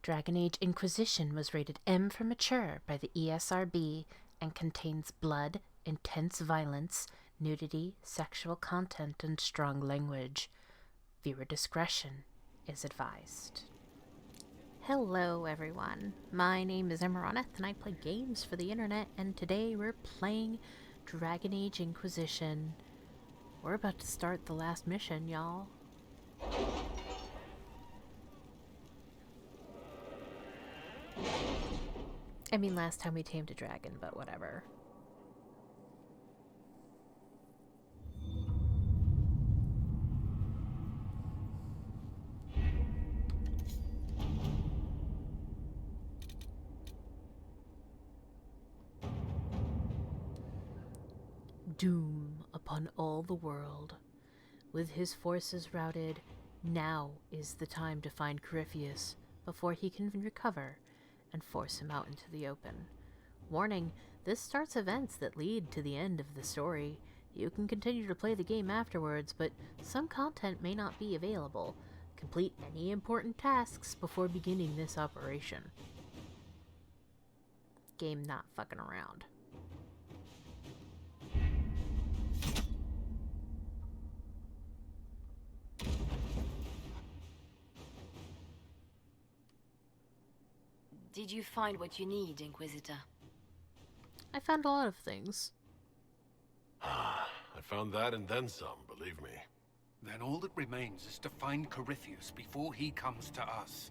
Dragon Age Inquisition was rated M for mature by the ESRB and contains blood, intense violence, nudity, sexual content, and strong language. Viewer discretion is advised. Hello everyone, my name is Amaronith and I play games for the internet, and today we're playing Dragon Age Inquisition. We're about to start the last mission, y'all. I mean, last time we tamed a dragon, but whatever. Doom upon all the world. With his forces routed, now is the time to find Corypheus before he can recover and force him out into the open. Warning, this starts events that lead to the end of the story. You can continue to play the game afterwards, but some content may not be available. Complete any important tasks before beginning this operation. Game not fucking around. Did you find what you need, Inquisitor? I found a lot of things. I found that and then some, believe me. Then all that remains is to find Corypheus before he comes to us.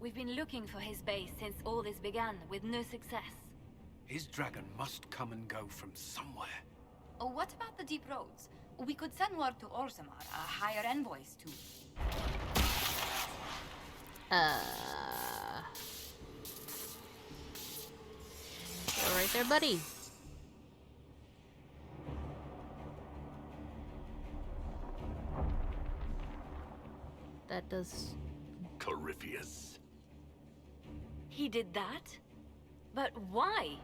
We've been looking for his base since all this began, with no success. His dragon must come and go from somewhere. Oh, what about the deep roads? We could send word to Orzammar, hire envoys to... Go right there, buddy. That does... Corypheus. He did that? But why?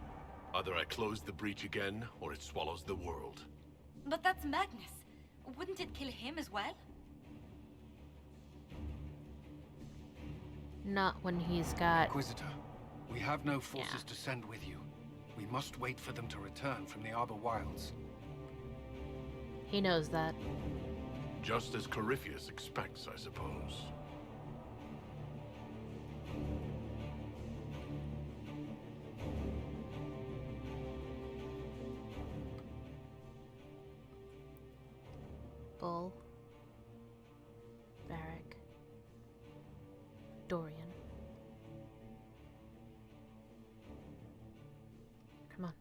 Either I close the breach again, or it swallows the world. But that's Magnus. Wouldn't it kill him as well? Not when he's got... Inquisitor, we have no forces to send with you. We must wait for them to return from the Arbor Wilds. He knows that. Just as Corypheus expects, I suppose. Bull. Varric. Dorian. Come on.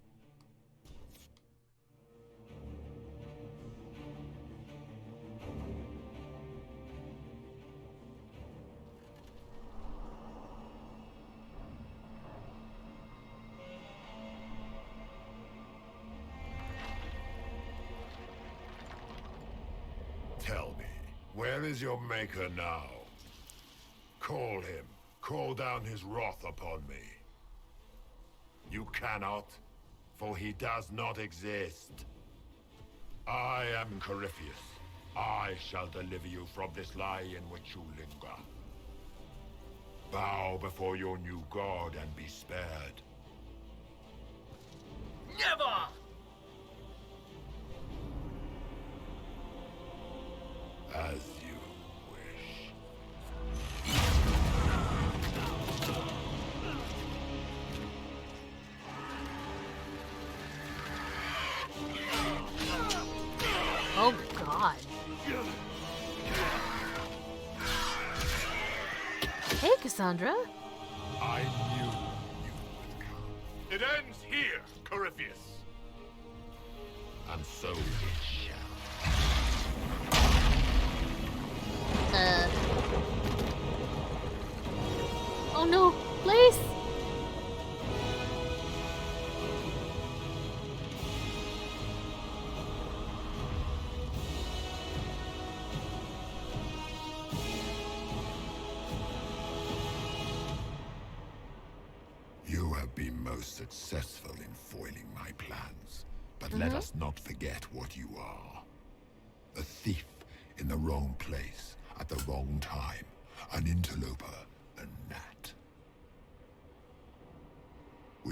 Tell me, where is your maker now? Call him. Call down his wrath upon me. You cannot, for he does not exist. I am Corypheus. I shall deliver you from this lie in which you linger. Bow before your new god and be spared. Never! As you wish. Oh, God. Hey, Cassandra. I knew you would come. It ends here, Corypheus. And so it shall. Oh no, please! You have been most successful in foiling my plans, but let us not forget what you are. A thief in the wrong place, at the wrong time. An interloper, a gnat.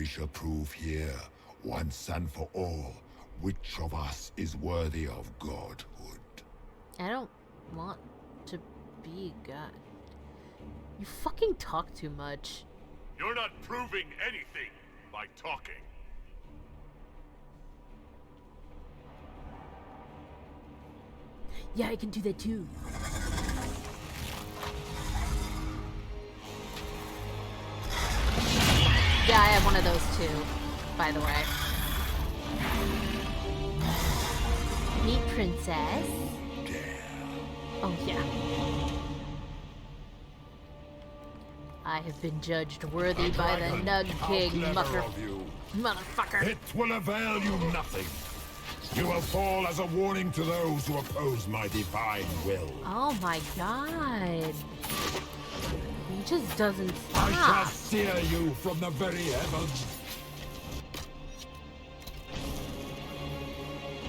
We shall prove here, once and for all, which of us is worthy of godhood. I don't want to be a god. You fucking talk too much. You're not proving anything by talking. Yeah, I can do that too. Yeah, I have one of those too, by the way. Meet Princess. Oh, yeah. I have been judged worthy by the Nug King, motherfucker. It will avail you nothing. You will fall as a warning to those who oppose my divine will. Oh my god. He just doesn't stop. I shall steer you from the very heavens.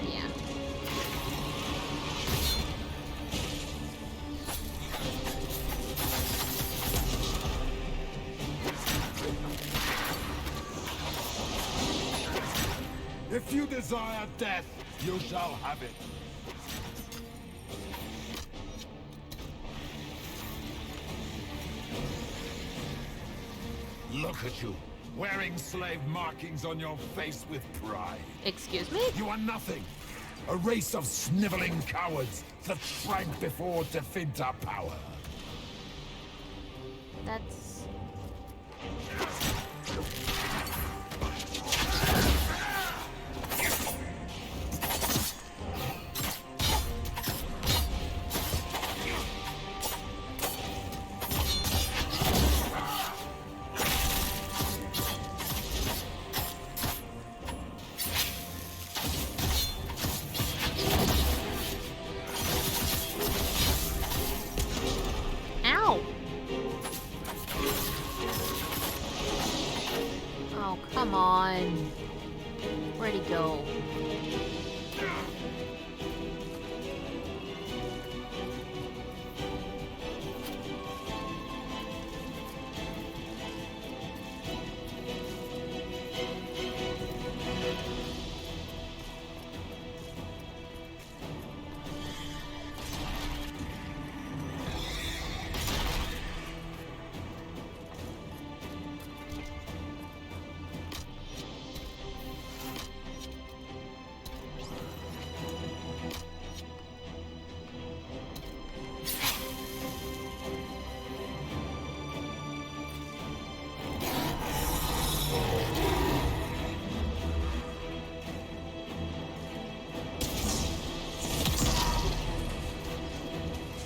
Yeah. If you desire death, you shall have it. Look at you, wearing slave markings on your face with pride. Excuse me? You are nothing. A race of sniveling cowards that shrank before Definta power. That's... Ow! Oh, come on. Where'd he go?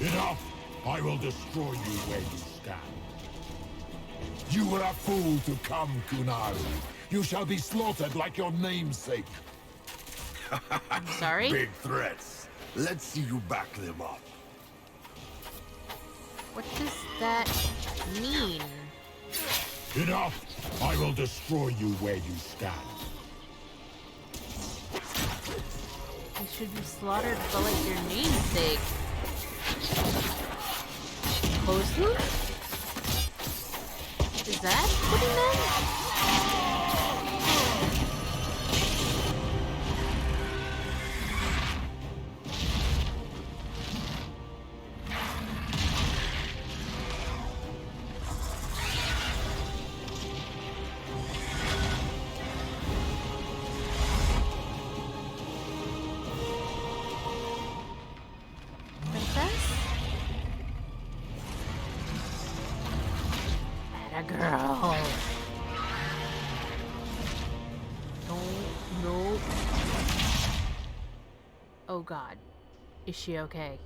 Enough! I will destroy you where you stand. You were a fool to come, Kunari. You shall be slaughtered like your namesake. I'm sorry? Big threats. Let's see you back them up. What does that mean? Enough! I will destroy you where you stand. You should be slaughtered for like your namesake. Posey? Is that what he meant? Girl. No. Oh god. Is she okay?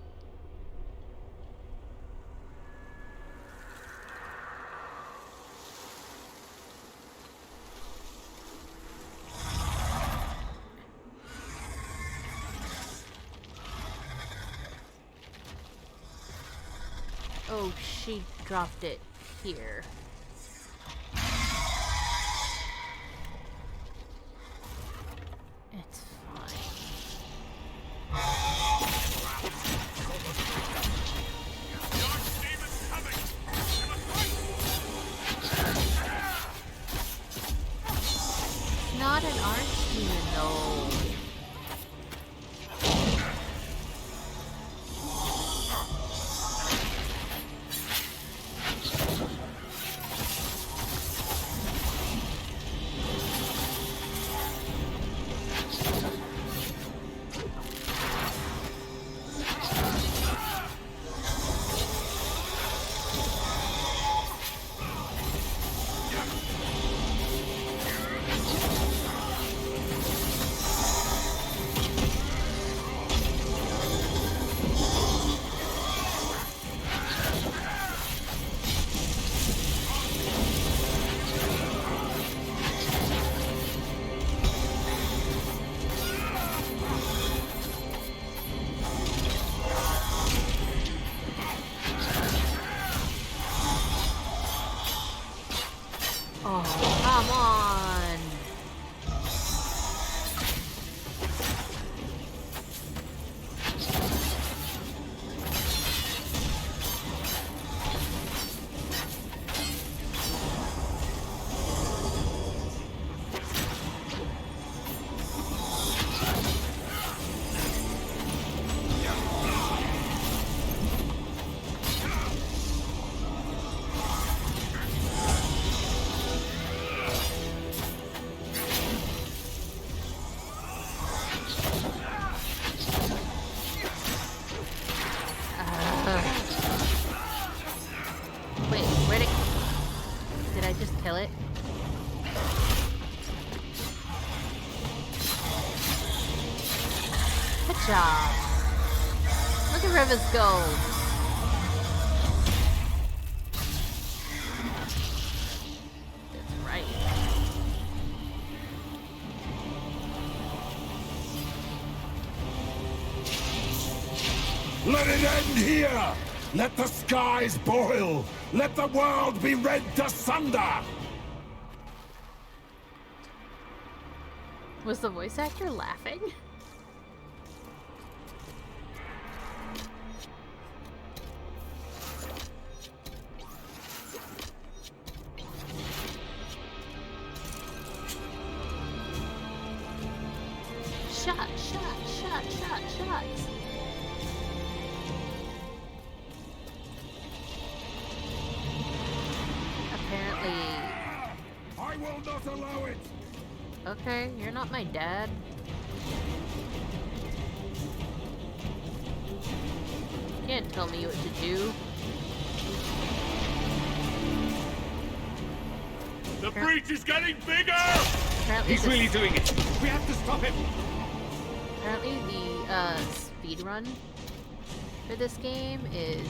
Oh, she dropped it here. It's fine. not an archdemon, though. Kill it. Good job. Look at Rivers go. That's right. Let it end here! Let the skies boil! Let the world be rent asunder! Was the voice actor laughing? Shots. Apparently. I will not allow it! Okay, you're not my dad. You can't tell me what to do. The breach is getting bigger! Apparently He's really doing it. We have to stop him. Apparently the speed run for this game is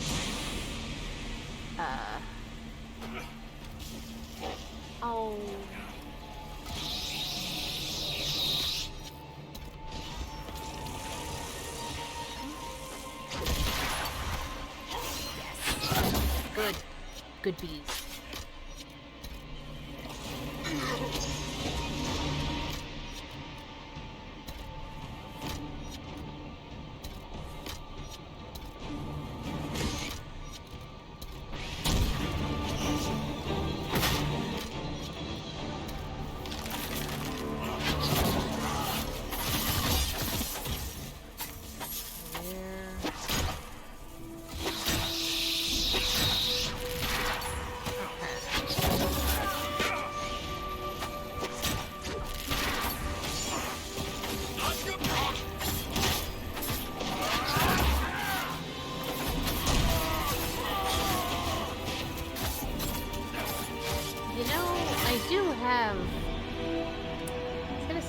oh. Yes. Good bees.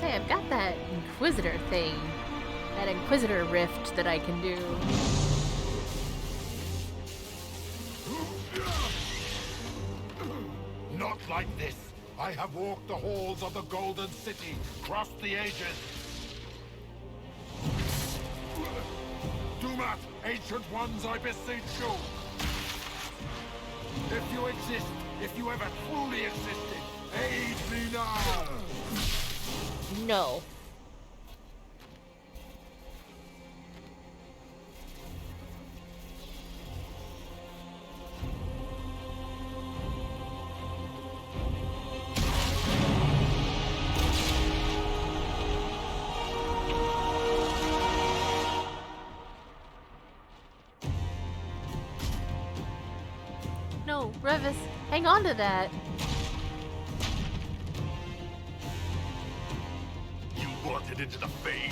I've got that Inquisitor thing. That Inquisitor rift that I can do. Not like this. I have walked the halls of the Golden City, crossed the ages. Do not, ancient ones, I beseech you. If you exist, if you ever truly existed, aid me now. No. No, Revis, hang on to that. You wanted into the Fade.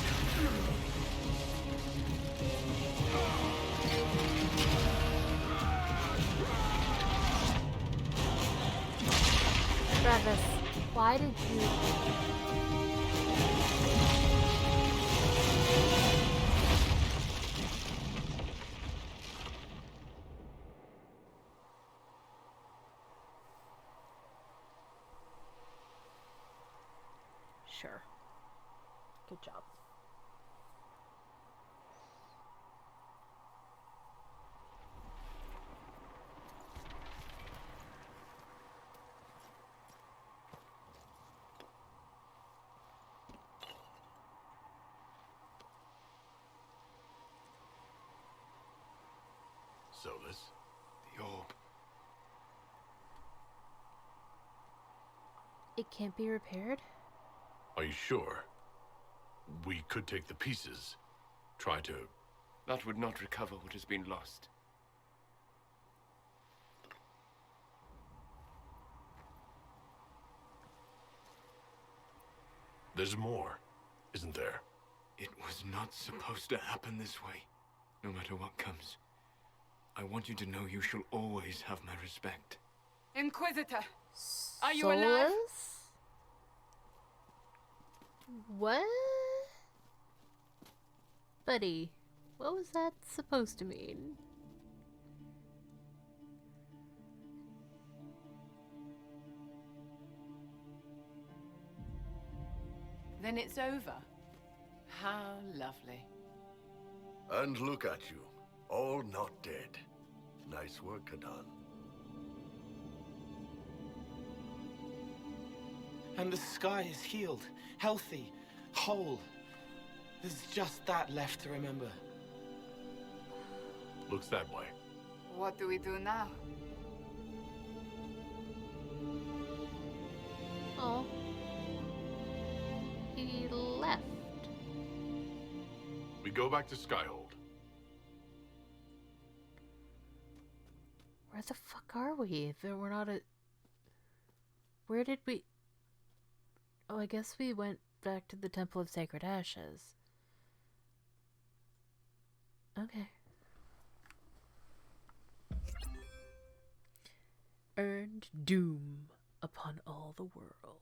Revis, why did you... Sure. Good job. Solus? The orb. It can't be repaired? Are you sure? We could take the pieces. Try to... That would not recover what has been lost. There's more, isn't there? It was not supposed to happen this way. No matter what comes. I want you to know you shall always have my respect. Inquisitor, are you alive? Solus? What? Buddy, what was that supposed to mean? Then it's over. How lovely. And look at you, all not dead. Nice work, Kadan. And the sky is healed, healthy, whole. There's just that left to remember. Looks that way. What do we do now? Oh. He left. We go back to Skyhold. Where the fuck are we? If we're not a... Where did we... Oh, I guess we went back to the Temple of Sacred Ashes. Okay. Earned doom upon all the world.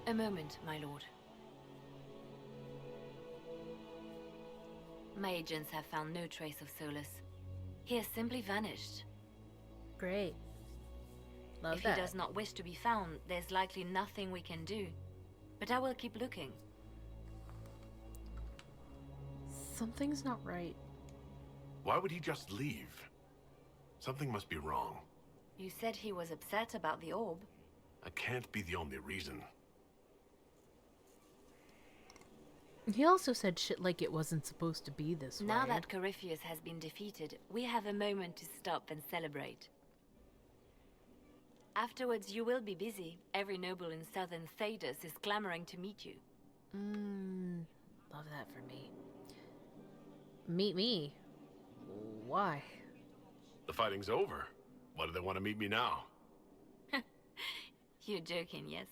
A moment, my lord. My agents have found no trace of Solus. He has simply vanished. Great. Love If that. he does not wish to be found, there's likely nothing we can do. But I will keep looking. Something's not right. Why would he just leave? Something must be wrong. You said he was upset about the orb. That can't be the only reason. He also said shit like it wasn't supposed to be this way. Now that Corypheus has been defeated, we have a moment to stop and celebrate. Afterwards, you will be busy. Every noble in southern Thedas is clamoring to meet you. Love that for me. Meet me? Why? The fighting's over. Why do they want to meet me now? You're joking, yes?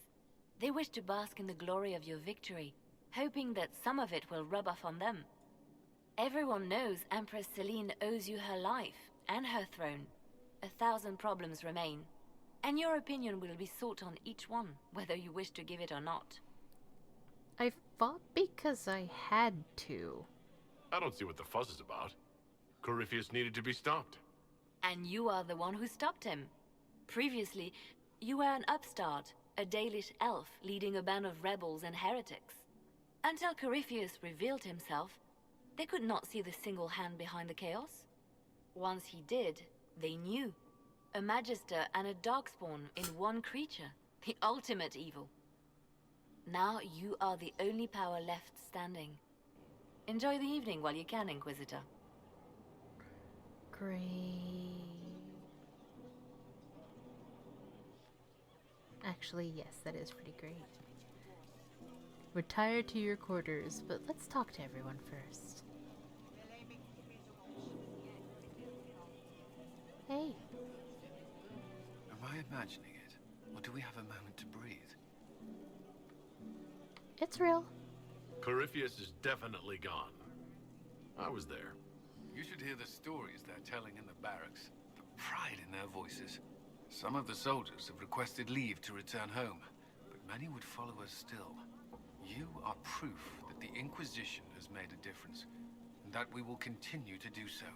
They wish to bask in the glory of your victory, hoping that some of it will rub off on them. Everyone knows Empress Celine owes you her life and her throne. 1,000 problems remain, and your opinion will be sought on each one, whether you wish to give it or not. I fought because I had to. I don't see what the fuss is about. Corypheus needed to be stopped. And you are the one who stopped him. Previously, you were an upstart, a Dalish elf leading a band of rebels and heretics. Until Corypheus revealed himself, they could not see the single hand behind the chaos. Once he did, they knew. A Magister and a Darkspawn in one creature, the ultimate evil. Now you are the only power left standing. Enjoy the evening while you can, Inquisitor. Great. Actually, yes, that is pretty great. Retire to your quarters, but let's talk to everyone first. Hey. Am I imagining it? Or do we have a moment to breathe? It's real. Corypheus is definitely gone. I was there. You should hear the stories they're telling in the barracks. The pride in their voices. Some of the soldiers have requested leave to return home, but many would follow us still. You are proof that the Inquisition has made a difference, and that we will continue to do so.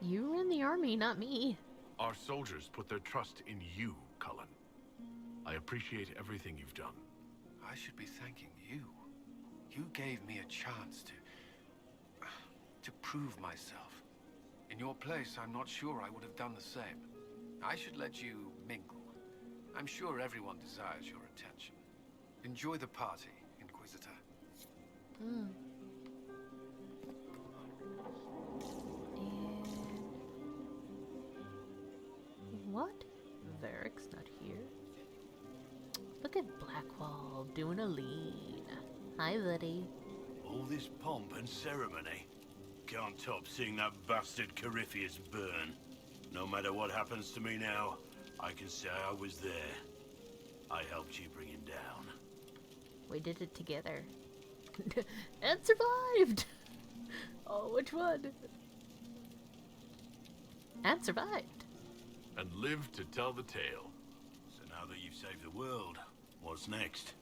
You were in the army, not me. Our soldiers put their trust in you, Cullen. I appreciate everything you've done. I should be thanking you. You gave me a chance to prove myself. In your place, I'm not sure I would have done the same. I should let you mingle. I'm sure everyone desires your attention. Enjoy the party, Inquisitor. And what? Varric's not here. Look at Blackwall doing a lean. Hi, buddy. All this pomp and ceremony. Can't top seeing that bastard Corypheus burn. No matter what happens to me now, I can say I was there. I helped you bring him down. We did it together. And survived! Oh, which one? And survived. And lived to tell the tale. So now that you've saved the world, what's next?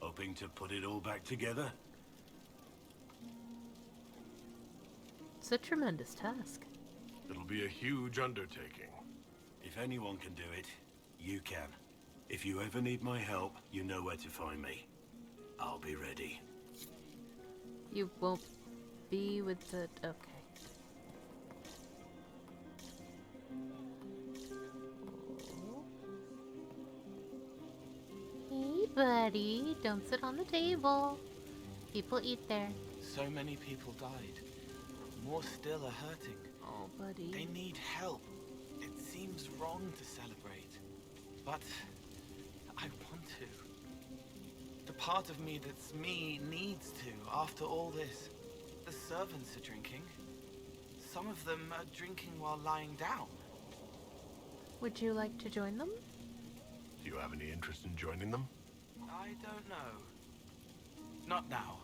Hoping to put it all back together? It's a tremendous task. It'll be a huge undertaking. If anyone can do it, you can. If you ever need my help, you know where to find me. I'll be ready. You won't be with the... okay. Hey, buddy. Don't sit on the table. People eat there. So many people died. More still are hurting. Oh, buddy. They need help. It seems wrong to celebrate, but I want to. The part of me that's me needs to, after all this. The servants are drinking. Some of them are drinking while lying down. Would you like to join them? Do you have any interest in joining them? I don't know. Not now.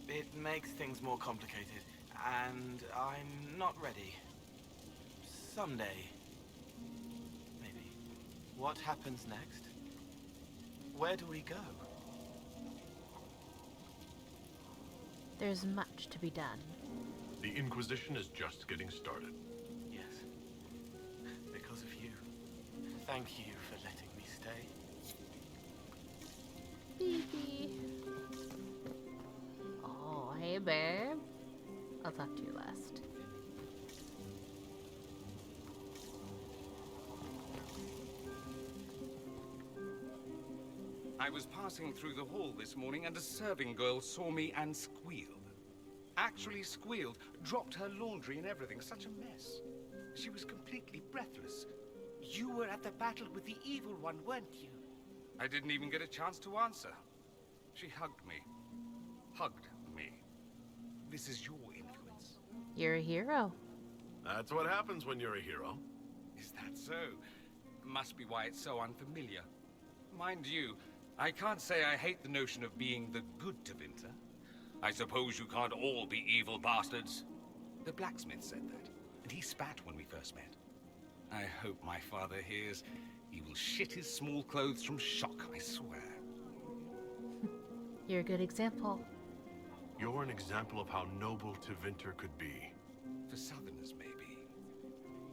It makes things more complicated, and I'm not ready. Someday. Maybe. What happens next? Where do we go? There's much to be done. The Inquisition is just getting started. Yes. Because of you. Thank you for letting me stay. Baby. Oh, hey, babe. I'll talk to you last. I was passing through the hall this morning and a serving girl saw me and squealed. Actually squealed, dropped her laundry and everything. Such a mess. She was completely breathless. You were at the battle with the evil one, weren't you? I didn't even get a chance to answer. She hugged me. Hugged me. This is your influence. You're a hero. That's what happens when you're a hero. Is that so? Must be why it's so unfamiliar. Mind you, I can't say I hate the notion of being the good Tevinter. I suppose you can't all be evil bastards. The blacksmith said that, and he spat when we first met. I hope my father hears. He will shit his small clothes from shock, I swear. You're a good example. You're an example of how noble Tevinter could be. For Southerners, maybe.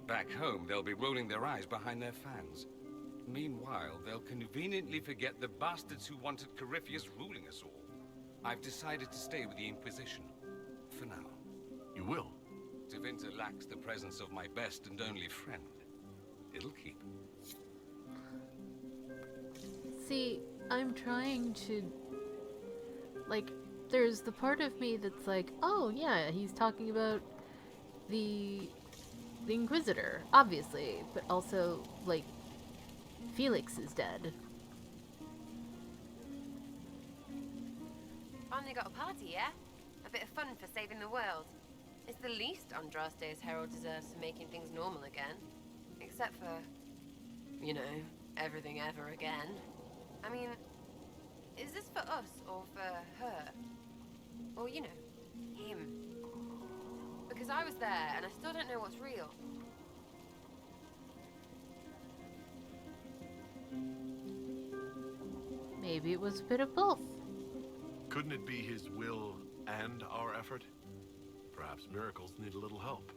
Back home, they'll be rolling their eyes behind their fans. Meanwhile, they'll conveniently forget the bastards who wanted Corypheus ruling us all. I've decided to stay with the Inquisition. For now. You will? Tevinter lacks the presence of my best and only friend. It'll keep. See, I'm trying to... Like, there's the part of me that's like, oh yeah, he's talking about the Inquisitor, obviously, but also, like, Felix is dead. Finally got a party, yeah? A bit of fun for saving the world. It's the least Andraste's herald deserves for making things normal again. Except for, you know, everything ever again. I mean, is this for us or for her? Or, you know, him? Because I was there and I still don't know what's real. Maybe it was a bit of both. Couldn't it be his will and our effort? Perhaps miracles need a little help.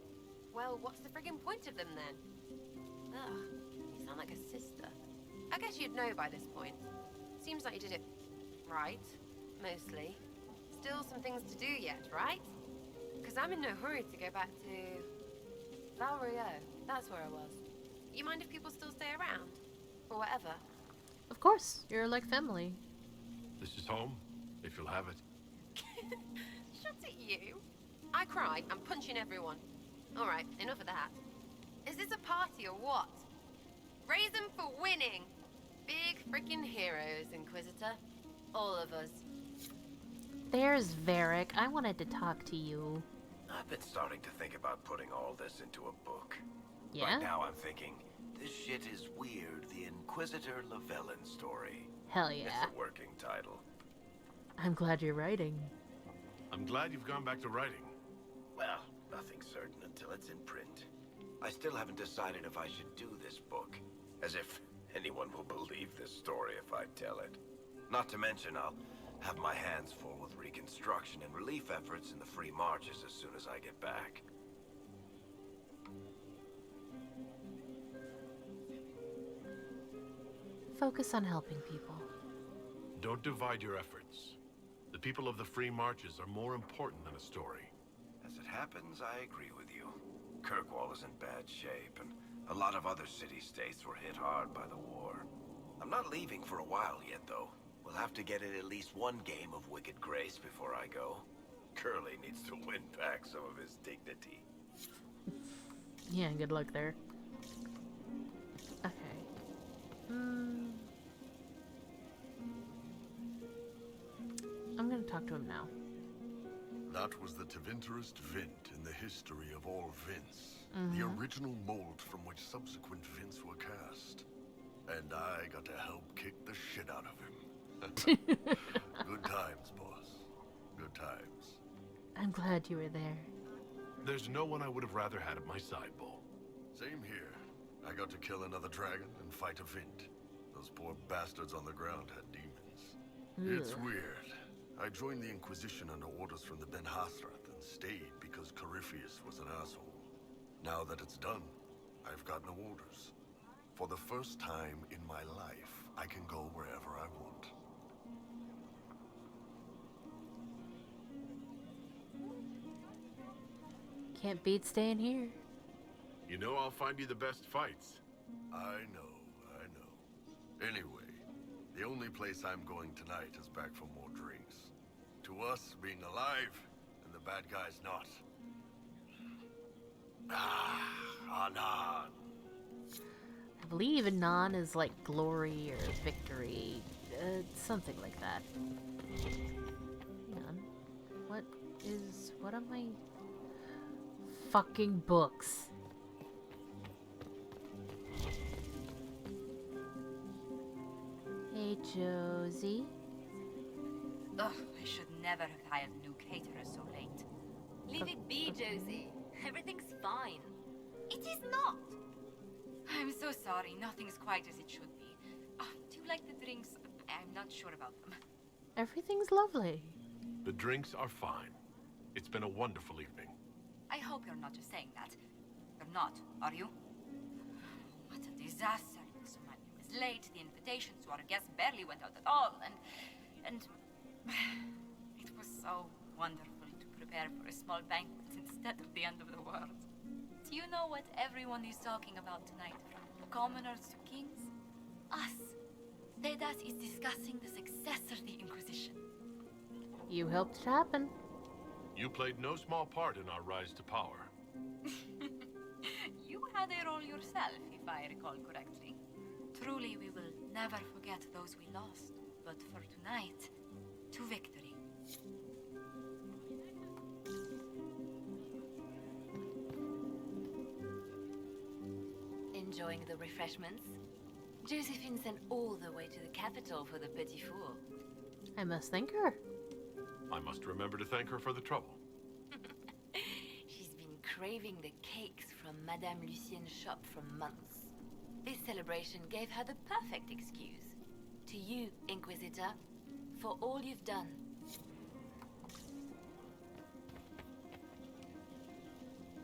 Well, what's the friggin' point of them then? Ugh, you sound like a sister. I guess you'd know by this point. Seems like you did it right, mostly. Still some things to do yet, right? Because I'm in no hurry to go back to Valrio. That's where I was. You mind if people still stay around? Or whatever? Of course, you're like family. This is home, if you'll have it. Shut it, you. I cry, I'm punching everyone. Alright, enough of that. Is this a party or what? Raise them for winning! Big freaking heroes, Inquisitor. All of us. There's Varric. I wanted to talk to you. I've been starting to think about putting all this into a book. Yeah? Right now I'm thinking, this shit is weird, the Inquisitor Llewellyn story. Hell yeah. It's a working title. I'm glad you're writing. I'm glad you've gone back to writing. Well, nothing's certain until it's in print. I still haven't decided if I should do this book. As if anyone will believe this story if I tell it. Not to mention, I'll have my hands full with reconstruction and relief efforts in the free marches as soon as I get back. Focus on helping people. Don't divide your efforts. The people of the free marches are more important than a story. As it happens, I agree with you. Kirkwall is in bad shape, and a lot of other city-states were hit hard by the war. I'm not leaving for a while yet, though. We'll have to get in at least one game of Wicked Grace before I go. Curly needs to win back some of his dignity. Yeah, good luck there. Okay. I'm gonna talk to him now. That was the Tevinterest Vint in the history of all Vints. Mm-hmm. The original mold from which subsequent Vints were cast. And I got to help kick the shit out of him. Good times, boss. Good times. I'm glad you were there. There's no one I would have rather had at my side, Bull. Same here. I got to kill another dragon and fight a Vint. Those poor bastards on the ground had demons. It's weird. I joined the Inquisition under orders from the Ben Hasrath and stayed because Corypheus was an asshole. Now that it's done, I've got no orders. For the first time in my life, I can go wherever I want. Can't beat staying here. You know I'll find you the best fights. I know. Anyway, The only place I'm going tonight is back for more drinks. To us, being alive, and the bad guys not. Anan. I believe Anon is like glory or victory. Something like that. Hang on. What am I... Fucking books. Hey, Josie. Ugh, I should never have hired a new caterer so late. Leave it be, Josie. Everything's fine. It is not! I'm so sorry, nothing's quite as it should be. Do you like the drinks? I'm not sure about them. Everything's lovely. The drinks are fine. It's been a wonderful evening. I hope you're not just saying that. You're not, are you? What a disaster. So many was late, the invitations to our guests barely went out at all, and it was so wonderful to prepare for a small banquet instead of the end of the world. Do you know what everyone is talking about tonight, from commoners to kings? Us. Dedas is discussing the success of the Inquisition. You helped it happen. You played no small part in our rise to power. You had a role yourself, if I recall correctly. Truly, we will never forget those we lost. But for tonight, to victory. Enjoying the refreshments? Josephine sent all the way to the capital for the petit four. I must thank her. I must remember to thank her for the trouble. She's been craving the cakes from Madame Lucien's shop for months. This celebration gave her the perfect excuse. To you, Inquisitor, for all you've done.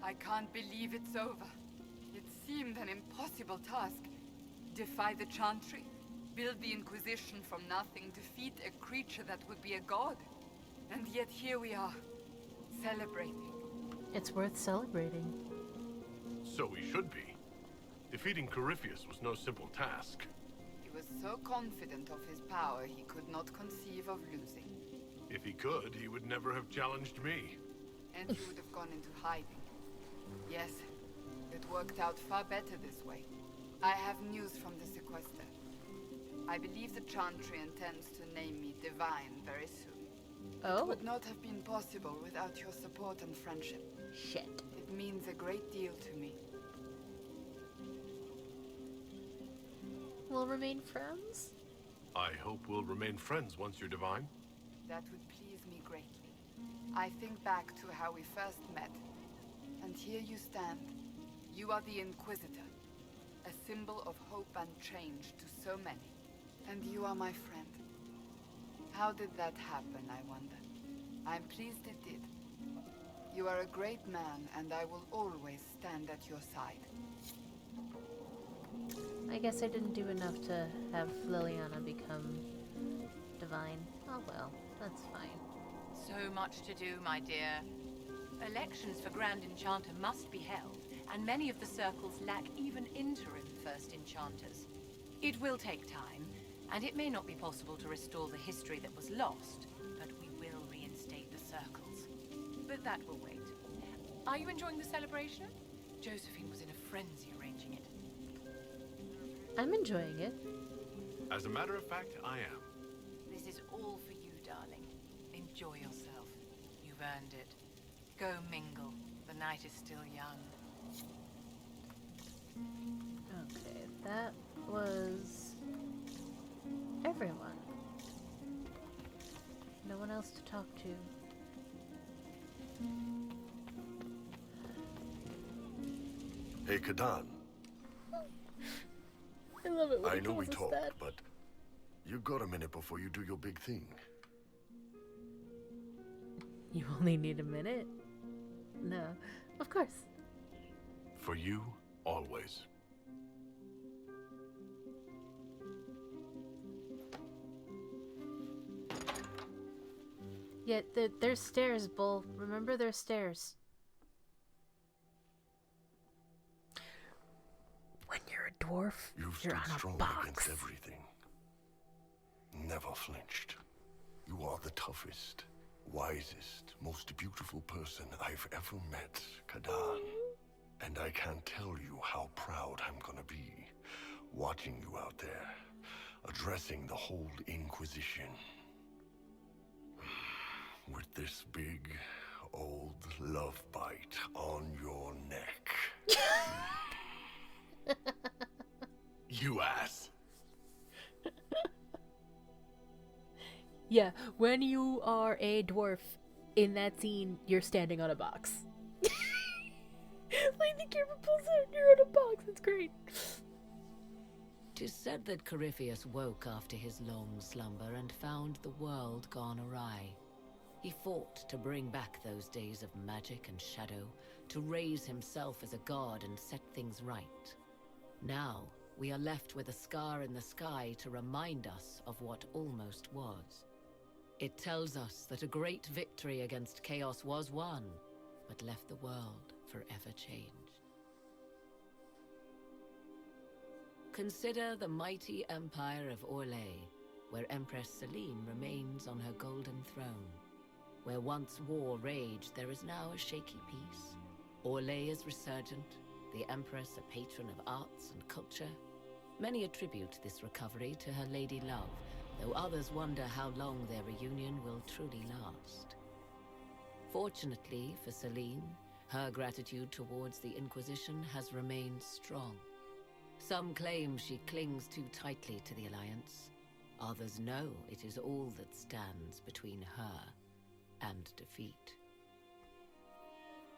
I can't believe it's over. It seemed an impossible task. Defy the Chantry, build the Inquisition from nothing, defeat a creature that would be a god. And yet here we are, celebrating. It's worth celebrating. So we should be. Defeating Corypheus was no simple task. He was so confident of his power, he could not conceive of losing. If he could, he would never have challenged me. And he would have gone into hiding. Yes, it worked out far better this way. I have news from the sequester. I believe the Chantry intends to name me Divine very soon. Oh? It would not have been possible without your support and friendship. Shit. It means a great deal to me. We'll remain friends? I hope we'll remain friends once you're divine. That would please me greatly. I think back to how we first met. And here you stand. You are the Inquisitor. A symbol of hope and change to so many. And you are my friend. How did that happen, I wonder? I'm pleased it did. You are a great man, and I will always stand at your side. I guess I didn't do enough to have Liliana become divine. Oh well, that's fine. So much to do, my dear. Elections for Grand Enchanter must be held, and many of the circles lack even interim First Enchanters. It will take time, and it may not be possible to restore the history that was lost, but we will reinstate the circles. But that will wait. Are you enjoying the celebration? Josephine was in a frenzy arranging it. I'm enjoying it. As a matter of fact, I am. This is all for you, darling. Enjoy yourself. You've earned it. Go mingle. The night is still young. Okay, that was everyone. No one else to talk to. Hey, Kadan. I love it when I he know we calls us talked, that. but you got a minute before you do your big thing. You only need a minute? No, of course. For you, always. Yeah, there's stairs, Bull. Remember there's stairs. When you're a dwarf, You've you're stood on a strong box. against everything. never flinched. You are the toughest, wisest, most beautiful person I've ever met, Kadan. And I can't tell you how proud I'm gonna be, watching you out there, addressing the whole Inquisition. With this big, old love bite on your neck. You ass. Yeah, when you are a dwarf in that scene, you're standing on a box. Like the camera pulls out and you're on a box. It's great. 'Tis said that Corypheus woke after his long slumber and found the world gone awry. He fought to bring back those days of magic and shadow, to raise himself as a god and set things right. Now, we are left with a scar in the sky to remind us of what almost was. It tells us that a great victory against chaos was won, but left the world forever changed. Consider the mighty empire of Orlais, where Empress Celine remains on her golden throne. Where once war raged, there is now a shaky peace. Orlais is resurgent, the Empress a patron of arts and culture. Many attribute this recovery to her lady love, though others wonder how long their reunion will truly last. Fortunately for Celine, her gratitude towards the Inquisition has remained strong. Some claim she clings too tightly to the Alliance. Others know it is all that stands between her and defeat.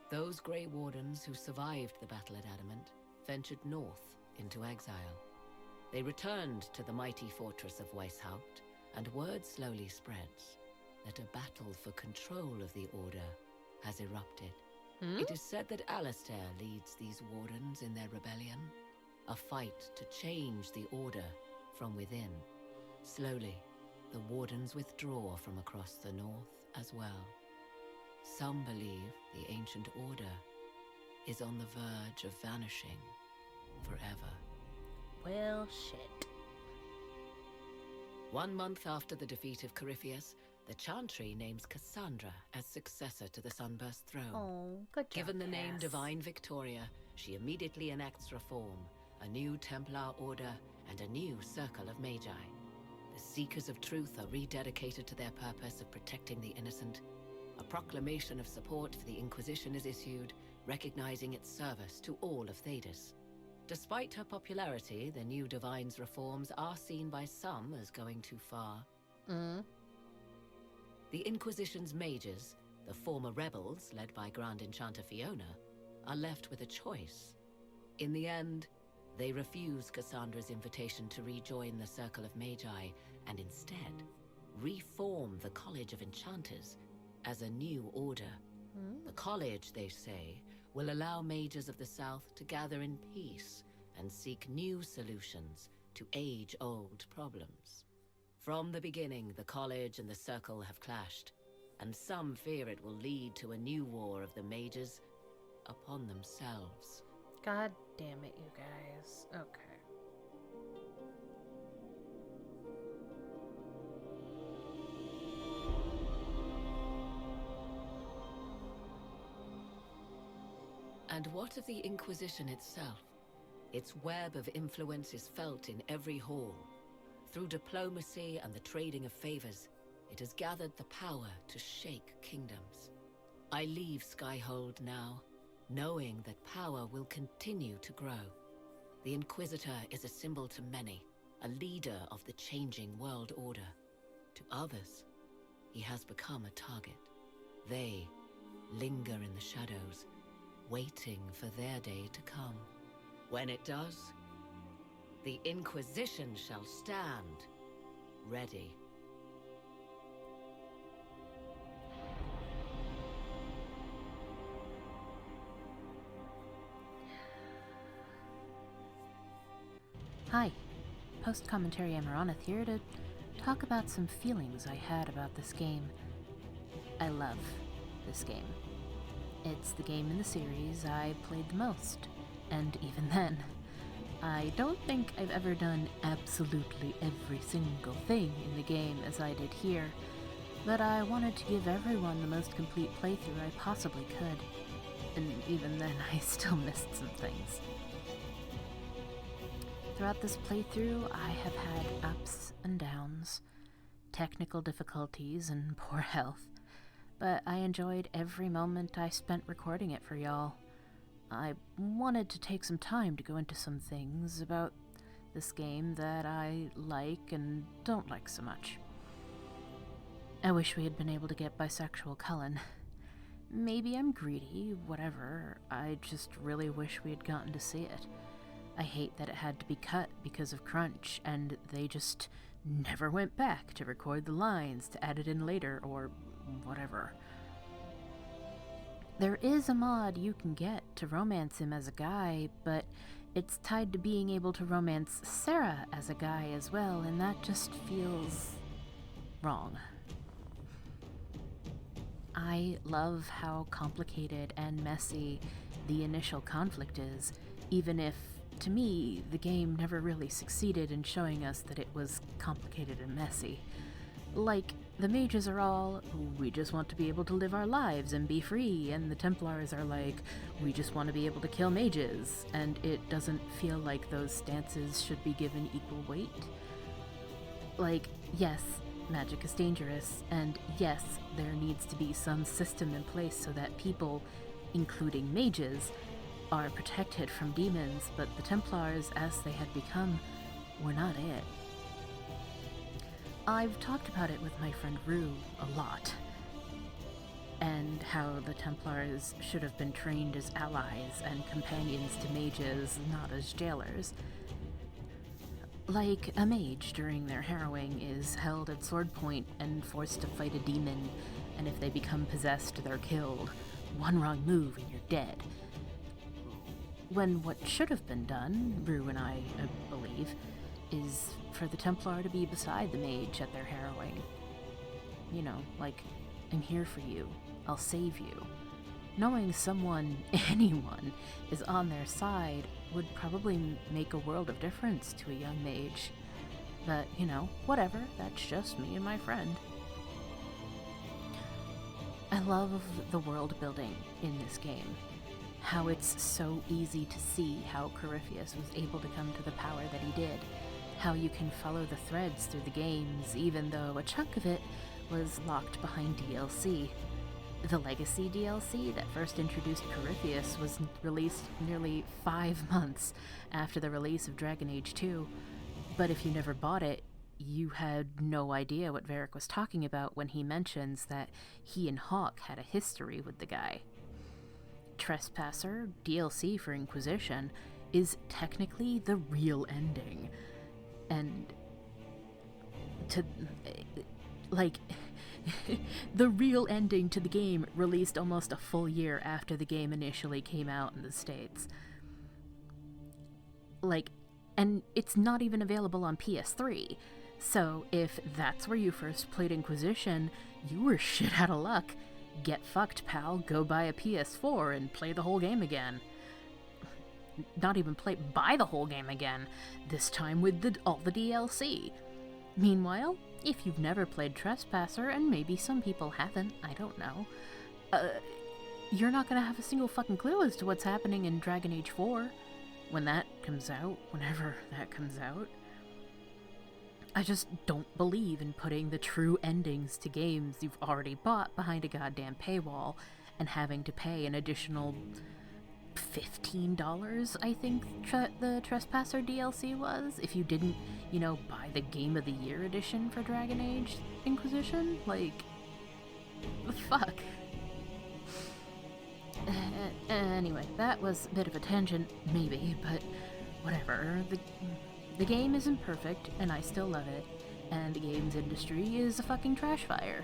Those Grey Wardens who survived the battle at Adamant ventured north into exile. They returned to the mighty fortress of Weishaupt, and word slowly spreads that a battle for control of the Order has erupted. It is said that Alistair leads these Wardens in their rebellion, a fight to change the Order from within. Slowly, the Wardens withdraw from across the north as well. Some believe the ancient Order is on the verge of vanishing forever. Well, shit. 1 month after the defeat of Corypheus, the Chantry names Cassandra as successor to the Sunburst throne. Oh, good job, Given the name Cass. Divine Victoria, she immediately enacts reform, a new Templar order, and a new Circle of Magi. The Seekers of Truth are rededicated to their purpose of protecting the innocent. A proclamation of support for the Inquisition is issued, recognizing its service to all of Thedas. Despite her popularity, the new Divine's reforms are seen by some as going too far. The Inquisition's mages, the former rebels led by Grand Enchanter Fiona, are left with a choice. In the end, they refuse Cassandra's invitation to rejoin the Circle of Magi and instead reform the College of Enchanters as a new order. The college, they say, will allow mages of the South to gather in peace and seek new solutions to age-old problems. From the beginning, the college and the Circle have clashed, and some fear it will lead to a new war of the mages upon themselves. God damn it, you guys. Okay. And what of the Inquisition itself? Its web of influence is felt in every hall. Through diplomacy and the trading of favors, it has gathered the power to shake kingdoms. I leave Skyhold now, knowing that power will continue to grow. The Inquisitor is a symbol to many, a leader of the changing world order. To others, he has become a target. They linger in the shadows, waiting for their day to come. When it does, the Inquisition shall stand ready. Hi, post-commentary Amaronith here to talk about some feelings I had about this game. I love this game. It's the game in the series I played the most, and even then, I don't think I've ever done absolutely every single thing in the game as I did here, but I wanted to give everyone the most complete playthrough I possibly could, and even then I still missed some things. Throughout this playthrough, I have had ups and downs, technical difficulties, and poor health, but I enjoyed every moment I spent recording it for y'all. I wanted to take some time to go into some things about this game that I like and don't like so much. I wish we had been able to get bisexual Cullen. Maybe I'm greedy, whatever, I just really wish we had gotten to see it. I hate that it had to be cut because of crunch, and they just never went back to record the lines to add it in later, or whatever. There is a mod you can get to romance him as a guy, but it's tied to being able to romance Sarah as a guy as well, and that just feels wrong. I love how complicated and messy the initial conflict is, even if, to me, the game never really succeeded in showing us that it was complicated and messy. Like, the mages are all, we just want to be able to live our lives and be free, and the Templars are like, we just want to be able to kill mages, and it doesn't feel like those stances should be given equal weight. Like, yes, magic is dangerous, and yes, there needs to be some system in place so that people, including mages, are protected from demons, but the Templars, as they had become, were not it. I've talked about it with my friend Rue a lot, and how the Templars should have been trained as allies and companions to mages, not as jailers. Like, a mage during their harrowing is held at sword point and forced to fight a demon, and if they become possessed, they're killed. One wrong move and you're dead. When what should have been done, Rue and I believe, is for the Templar to be beside the mage at their harrowing. You know, like, I'm here for you, I'll save you. Knowing someone, anyone, is on their side would probably make a world of difference to a young mage. But, you know, whatever, that's just me and my friend. I love the world building in this game. How it's so easy to see how Corypheus was able to come to the power that he did. How you can follow the threads through the games, even though a chunk of it was locked behind DLC. The Legacy DLC that first introduced Corypheus was released nearly 5 months after the release of Dragon Age 2, but if you never bought it, you had no idea what Varric was talking about when he mentions that he and Hawke had a history with the guy. Trespasser, DLC for Inquisition, is technically the real ending. And the real ending to the game released almost a full year after the game initially came out in the States. And it's not even available on PS3. So if that's where you first played Inquisition, you were shit out of luck. Get fucked, pal. Go buy a PS4 and play the whole game again. Not even buy the whole game again, this time with all the DLC. Meanwhile, if you've never played Trespasser, and maybe some people haven't, I don't know, you're not gonna have a single fucking clue as to what's happening in Dragon Age 4 when that comes out, whenever that comes out. I just don't believe in putting the true endings to games you've already bought behind a goddamn paywall and having to pay an additional $15, I think the Trespasser DLC was, if you didn't, you know, buy the Game of the Year edition for Dragon Age Inquisition. Like, the fuck? Anyway, that was a bit of a tangent, maybe, but whatever. The game isn't perfect, and I still love it, and the games industry is a fucking trash fire.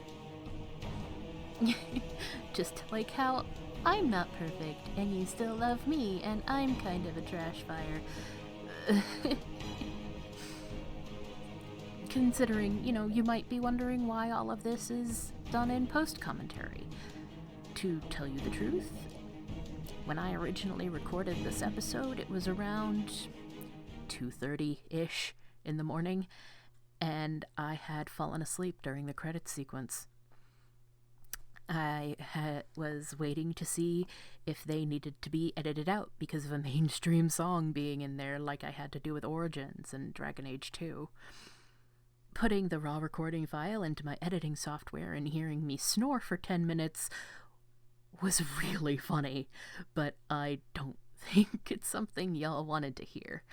Just like how I'm not perfect, and you still love me, and I'm kind of a trash fire. Considering, you know, you might be wondering why all of this is done in post-commentary. To tell you the truth, when I originally recorded this episode, it was around 2:30-ish in the morning, and I had fallen asleep during the credits sequence. I was waiting to see if they needed to be edited out because of a mainstream song being in there, like I had to do with Origins and Dragon Age 2. Putting the raw recording file into my editing software and hearing me snore for 10 minutes was really funny, but I don't think it's something y'all wanted to hear.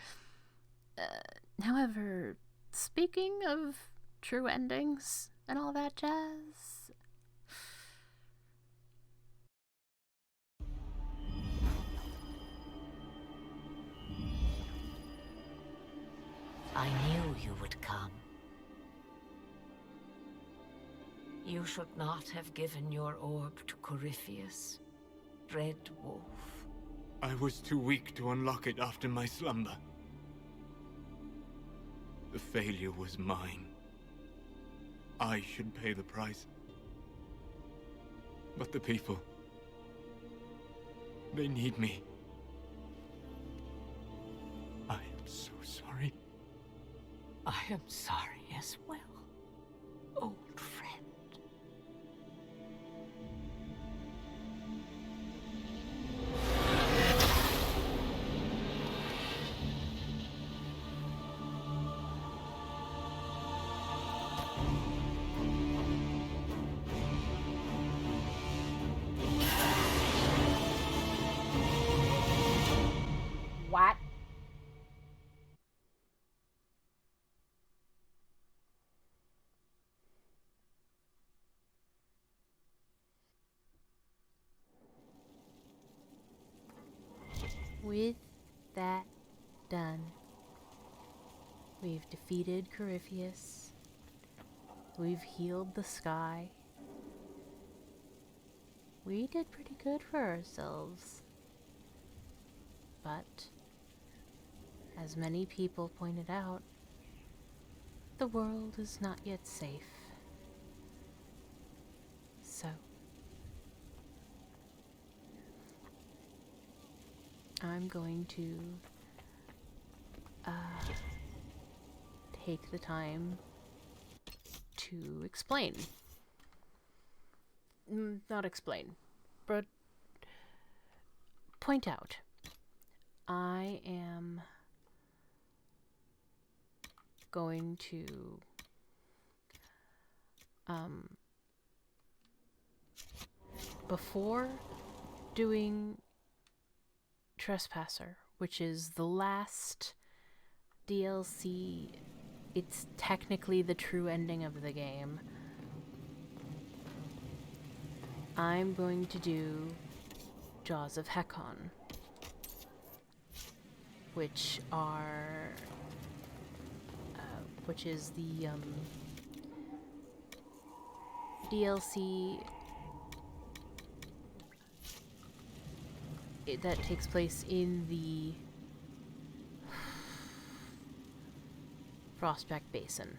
However, speaking of true endings and all that jazz, I knew you would come. You should not have given your orb to Corypheus, Red Wolf. I was too weak to unlock it after my slumber. The failure was mine. I should pay the price. But the people... they need me. I am so sorry. I am sorry as well, old friend. what? With that done, we've defeated Corypheus, we've healed the sky. We did pretty good for ourselves. But, as many people pointed out, the world is not yet safe. So, I'm going to take the time to explain. Not explain, but point out. I am going to before doing Trespasser, which is the last DLC, it's technically the true ending of the game. I'm going to do Jaws of Hekon, which is the DLC that takes place in the Frostback Basin.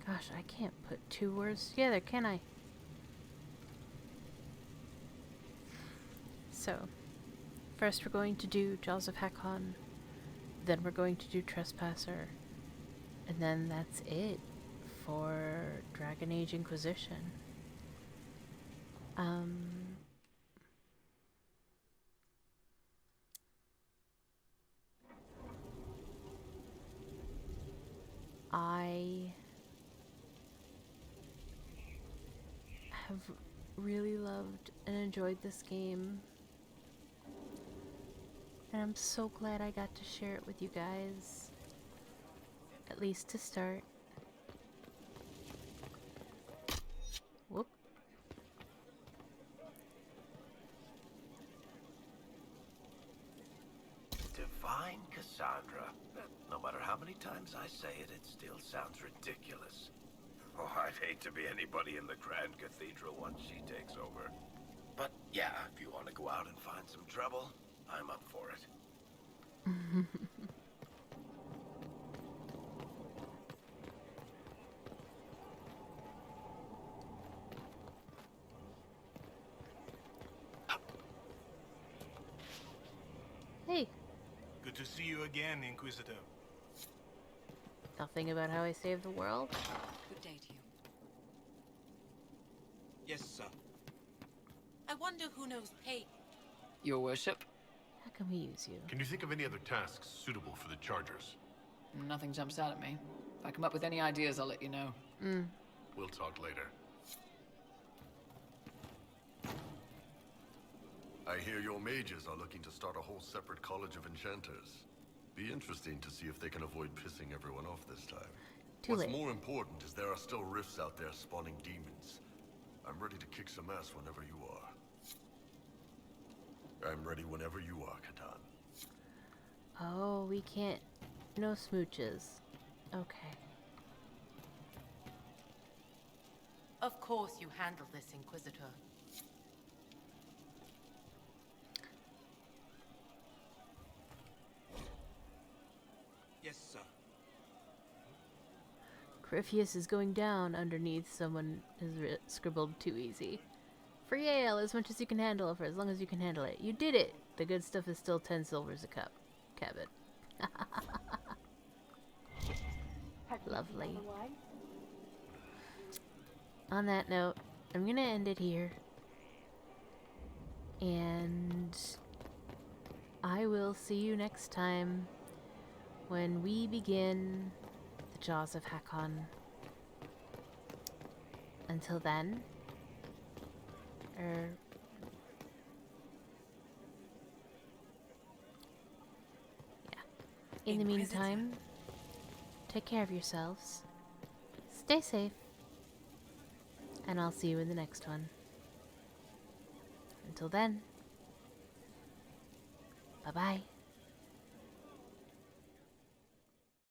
Gosh, I can't put two words together, can I? So, first we're going to do Jaws of Hekon, then we're going to do Trespasser, and then that's it for Dragon Age Inquisition. I have really loved and enjoyed this game, and I'm so glad I got to share it with you guys, at least to start. Whoop. Divine Cassandra. No matter how many times I say it, it still sounds ridiculous. Oh, I'd hate to be anybody in the Grand Cathedral once she takes over. But yeah, if you want to go out and find some trouble, I'm up for it. Hey. Good to see you again, Inquisitor. Nothing about how I saved the world? Good day to you. Yes, sir. I wonder who knows Pate. Your worship? How can we use you? Can you think of any other tasks suitable for the Chargers? Nothing jumps out at me. If I come up with any ideas, I'll let you know. We'll talk later. I hear your mages are looking to start a whole separate college of enchanters. Be interesting to see if they can avoid pissing everyone off this time. What's more important is there are still rifts out there spawning demons. I'm ready to kick some ass whenever you are. I'm ready whenever you are, Catan. Oh, we can't... No smooches. Okay. Of course you handle this, Inquisitor. Yes, sir. Corypheus is going down underneath someone has scribbled too easy. Free ale as much as you can handle for as long as you can handle it. You did it! The good stuff is still 10 silvers a cup. Cabot. Lovely. On that note, I'm gonna end it here. And I will see you next time when we begin the Jaws of Hakon. Until then, in the meantime, take care of yourselves, stay safe, and I'll see you in the next one. Until then, bye-bye.